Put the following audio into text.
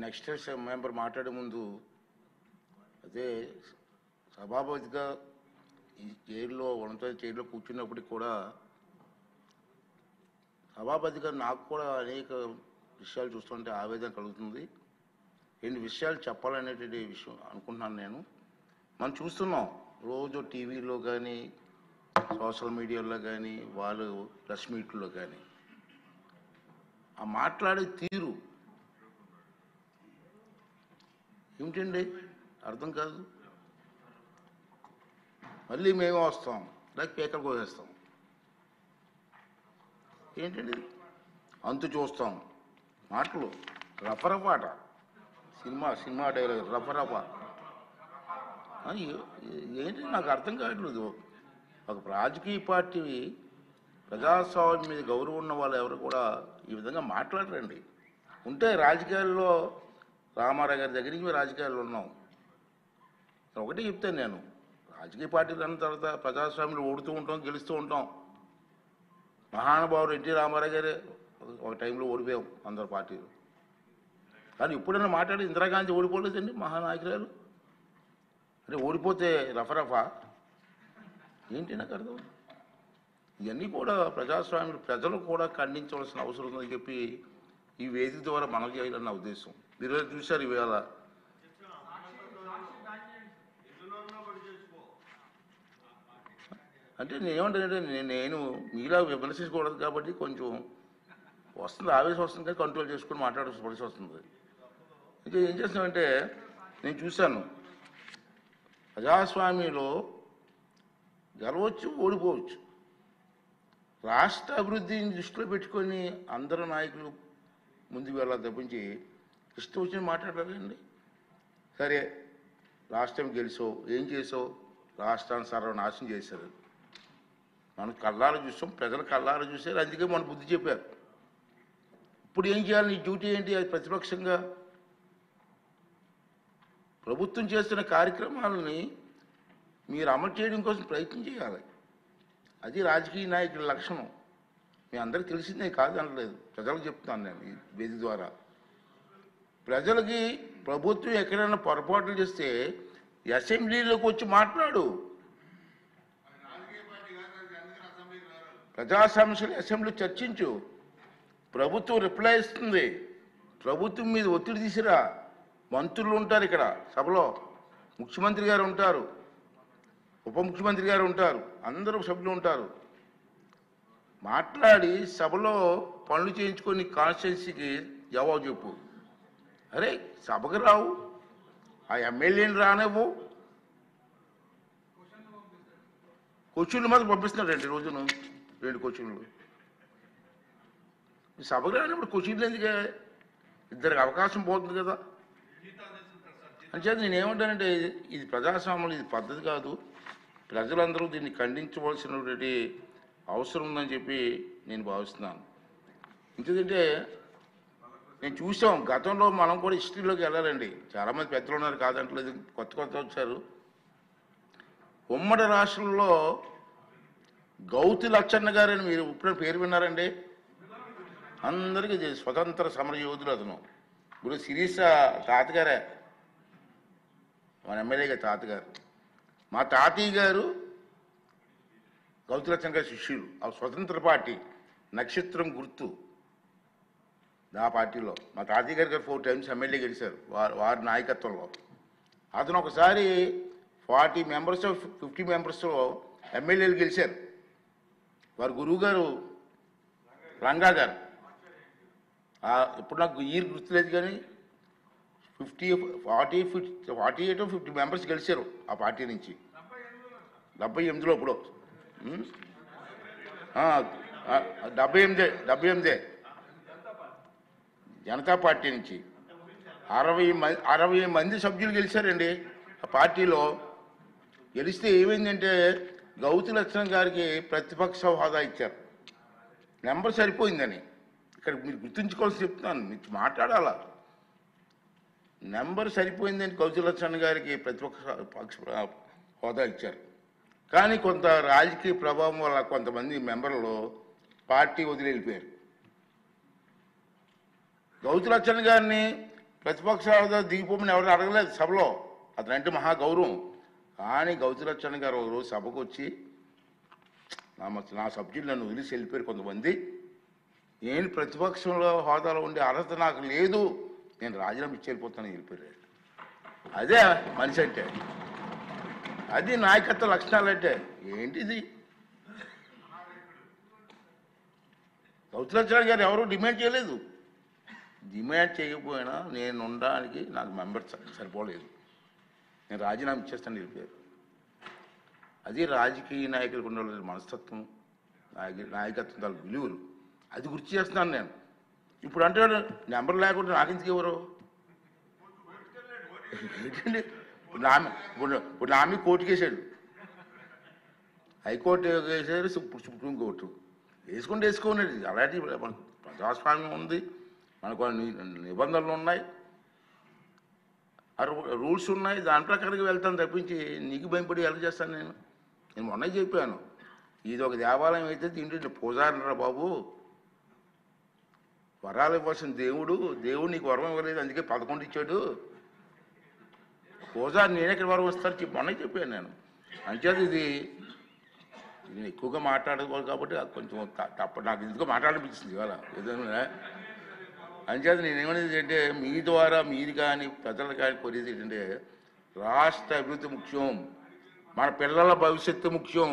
Next member మాట్లాడే ముందు అదే సభాపతిగా ఈ చైర్లో ఉన్నత చైర్లో కూర్చున్నప్పటికి కూడా సభాపతిగా నాకు కూడా అనేక విషయాలు చూస్తుంటే ఆవేదన కలుగుతుంది. ఎన్ని విషయాలు చెప్పాలనేటువంటి విషయం అనుకుంటున్నాను నేను. మనం చూస్తున్నాం రోజు టీవీలో కానీ సోషల్ మీడియాలో కానీ వాళ్ళు ప్రెస్ మీట్లో కానీ ఆ మాట్లాడే తీరు ఏమిటండి అర్థం కాదు. మళ్ళీ మేమే వస్తాం లేక పేకలు కోసేస్తాం ఏంటండి అంతు చూస్తాం మాటలు రఫరఫాట సినిమా డైలాగ్ రఫరఫా ఏంటి నాకు అర్థం కావట్లేదు. ఒక రాజకీయ పార్టీ ప్రజాస్వామ్యం మీద గౌరవం ఉన్న వాళ్ళు ఎవరు కూడా ఈ విధంగా మాట్లాడరండి. ఉంటే రాజకీయాల్లో రామారావు గారి దగ్గర నుంచి రాజకీయాల్లో ఉన్నాం. ఒకటే చెప్తాను నేను, రాజకీయ పార్టీలు అన్న తర్వాత ప్రజాస్వామ్యంలో ఓడుతూ ఉంటాం, గెలుస్తూ ఉంటాం. మహానుభావుడు ఎన్టీ రామారావు గారే ఒక టైంలో ఓడిపోయాం అందరు పార్టీలు. కానీ ఇప్పుడైనా మాట్లాడి ఇందిరాగాంధీ ఓడిపోలేదండి మహానాయకురాలు. అంటే ఓడిపోతే రఫరఫా ఏంటి నాకు అర్థం. ఇవన్నీ కూడా ప్రజాస్వామ్యం ప్రజలు కూడా ఖండించవలసిన అవసరం ఉందని చెప్పి ఈ వేదిక ద్వారా మనం చేయాలని నా ఉద్దేశం. మీరు చూశారు ఇవాళ అంటే నేనేమంటానంటే నేను మీలా విమర్శించకూడదు కాబట్టి కొంచెం వస్తుంది, ఆవేశం వస్తుంది కానీ కంట్రోల్ చేసుకుని మాట్లాడాల్సి వస్తుంది. ఇంకా ఏం చేస్తామంటే నేను చూశాను ప్రజాస్వామ్యంలో గెలవచ్చు ఓడిపోవచ్చు. రాష్ట్ర అభివృద్ధిని దృష్టిలో పెట్టుకొని అందరు నాయకులు ముందుకు వెళ్ళాలి తప్పించి ఇష్టం వచ్చి మాట్లాడాలండి. సరే రాష్ట్రం గెలిచావు ఏం చేసావు, రాష్ట్రాన్ని సర్వనాశనం చేశారు. మనం కళ్ళారా చూసాం, ప్రజలు కళ్ళారా చూశారు, అందుకే మన బుద్ధి చెప్పారు. ఇప్పుడు ఏం చేయాలి, నీ డ్యూటీ ఏంటి? అది ప్రతిపక్షంగా ప్రభుత్వం చేస్తున్న కార్యక్రమాలని మీరు అమలు చేయడం కోసం ప్రయత్నం చేయాలి. అది రాజకీయ నాయకుల లక్షణం. మీ అందరికీ తెలిసిందే కాదనలేదు, ప్రజలకు చెప్తున్నాను నేను ఈ వేదిక ద్వారా. ప్రజలకి ప్రభుత్వం ఎక్కడైనా పొరపాట్లు చేస్తే అసెంబ్లీలోకి వచ్చి మాట్లాడు. ప్రజా సమస్యలు అసెంబ్లీ చర్చించు. ప్రభుత్వం రిప్లై ఇస్తుంది. ప్రభుత్వం మీద ఒత్తిడి తీసిరా. మంత్రులు ఉంటారు ఇక్కడ సభలో, ముఖ్యమంత్రి గారు ఉంటారు, ఉప ముఖ్యమంత్రి గారు ఉంటారు, అందరూ సభ్యులు ఉంటారు. మాట్లాడి సభలో పనులు చేయించుకొని కాన్స్టిట్యున్సీకి జవాబు చెప్పు. అరే సభకు రావు, ఆ ఎమ్మెల్యేని రానివ్వు. క్వశ్చన్లు మాత్రం పంపిస్తున్నారండి రోజును 2 క్వశ్చన్లు. సభకు రానిప్పుడు క్వశ్చన్లు ఎందుకే? ఇద్దరికి అవకాశం పోతుంది కదా. అంచేత నేనేమంటానంటే ఇది ప్రజాస్వామ్యం, ఇది పద్ధతి కాదు. ప్రజలందరూ దీన్ని ఖండించవలసినటువంటి అవసరం ఉందని చెప్పి నేను భావిస్తున్నాను. ఎందుకంటే నేను చూసాం గతంలో, మనం కూడా హిస్టరీలోకి వెళ్ళాలండి. చాలామంది పెద్దలు ఉన్నారు కాదంటలేదు, కొత్త వచ్చారు. ఉమ్మడి రాష్ట్రంలో గౌతి లచ్చన్న గారని మీరు ఇప్పుడు పేరు విన్నారండి? అందరికీ స్వతంత్ర సమరయోధులు అతను. ఇప్పుడు శిరీష తాతగారే, మన ఎమ్మెల్యే గారి తాతగారు. మా తాతయ్య గారు గౌతి లచ్చన్న గారి శిష్యులు. ఆ స్వతంత్ర పార్టీ నక్షత్రం గుర్తు ఆ పార్టీలో మా తాతయ్య గారు 4 టైమ్స్ ఎమ్మెల్యే గెలిచారు వారి నాయకత్వంలో. అతను ఒకసారి 40 మెంబర్స్ 50 మెంబర్స్లో ఎమ్మెల్యేలు గెలిచారు. వారి గురువు గారు రంగా గారు. ఇప్పుడు నాకు ఇయర్ గుర్తులేదు కానీ 48 మెంబర్స్ గెలిచారు ఆ పార్టీ నుంచి 78లో. ఇప్పుడు 78 జనతా పార్టీ నుంచి 60 మంది సభ్యులు గెలిచారండి ఆ పార్టీలో. గెలిస్తే ఏమైందంటే గౌతి లక్ష్మణ్ గారికి ప్రతిపక్ష హోదా ఇచ్చారు. నెంబర్ సరిపోయిందని ఇక్కడ మీరు గుర్తుంచుకోవాల్సి చెప్తున్నాను, మీరు మాట్లాడాలా. నెంబర్ సరిపోయిందని గౌతి లక్ష్మణ్ గారికి ప్రతిపక్ష హోదా ఇచ్చారు. కానీ కొంత రాజకీయ ప్రభావం వల్ల కొంతమంది మెంబర్లు పార్టీ వదిలి వెళ్ళిపోయారు. గౌతి లక్ష్మణ్ గారిని ప్రతిపక్ష హోదా దిగిపోమని ఎవరు అడగలేదు సభలో, అతనంటే మహా గౌరవం. కానీ గౌతులచ్చన్న గారు ఒక రోజు సభకు వచ్చి నా సబ్జెక్టు నన్ను వదిలేసి వెళ్ళిపోయారు కొంతమంది, నేను ప్రతిపక్షంలో హోదాలో ఉండే అర్హత నాకు లేదు, నేను రాజీనామా ఇచ్చి వెళ్ళిపోతానని వెళ్ళిపోయారు. అదే మనిషి అంటే, అది నాయకత్వ లక్షణాలు అంటే ఏంటిది? గౌతులచ్చన్న గారు ఎవరు డిమాండ్ చేయలేదు. డిమాండ్ చేయకపోయినా నేను ఉండడానికి నాకు మెంబర్స్ సరిపోలేదు, నేను రాజీనామా ఇచ్చేస్తాను వెళ్ళిపోయారు. అది రాజకీయ నాయకులకు ఉండాల్సిన మనస్తత్వం, నాయకత్వం తాలూకు విలువలు, అది గుర్తు చేస్తున్నాను నేను. ఇప్పుడు అంటే నెంబర్ లేకుండా నాకెందుకు ఎవరు ఏంటండి? ఇప్పుడు నా మీద కోర్టుకు వేసాడు, హైకోర్టు వేసారు, సుప్రీం కోర్టు వేసుకోండి. అలాంటి మనకు ప్రజాస్వామ్యం ఉంది, మనకు నిబంధనలు ఉన్నాయి, రూల్స్ ఉన్నాయి, దాని ప్రకారంగా వెళ్తాను తప్పించి నీకు భయపడి ఎలా చేస్తాను నేను మొన్న చెప్పాను, ఇది ఒక దేవాలయం అయితే దీంట్లో పూజారిరా బాబు, వరాలు ఇవ్వాల్సిన దేవుడు నీకు వరం ఇవ్వలేదు, అందుకే 11 ఇచ్చాడు, పూజారి నేనే ఇక్కడ వరం వస్తాను మొన్న చెప్పాను నేను. అంచేది ఇది నేను ఎక్కువగా మాట్లాడకూడదు కాబట్టి కొంచెం నాకు ఎందుకో మాట్లాడనిపించింది ఇవాళ ఏదైనా. అంచేది నేనేమనేది అంటే మీ ద్వారా మీరు కానీ ప్రజలు కానీ కోరేది ఏంటంటే రాష్ట్ర అభివృద్ధి ముఖ్యం, మన పిల్లల భవిష్యత్తు ముఖ్యం.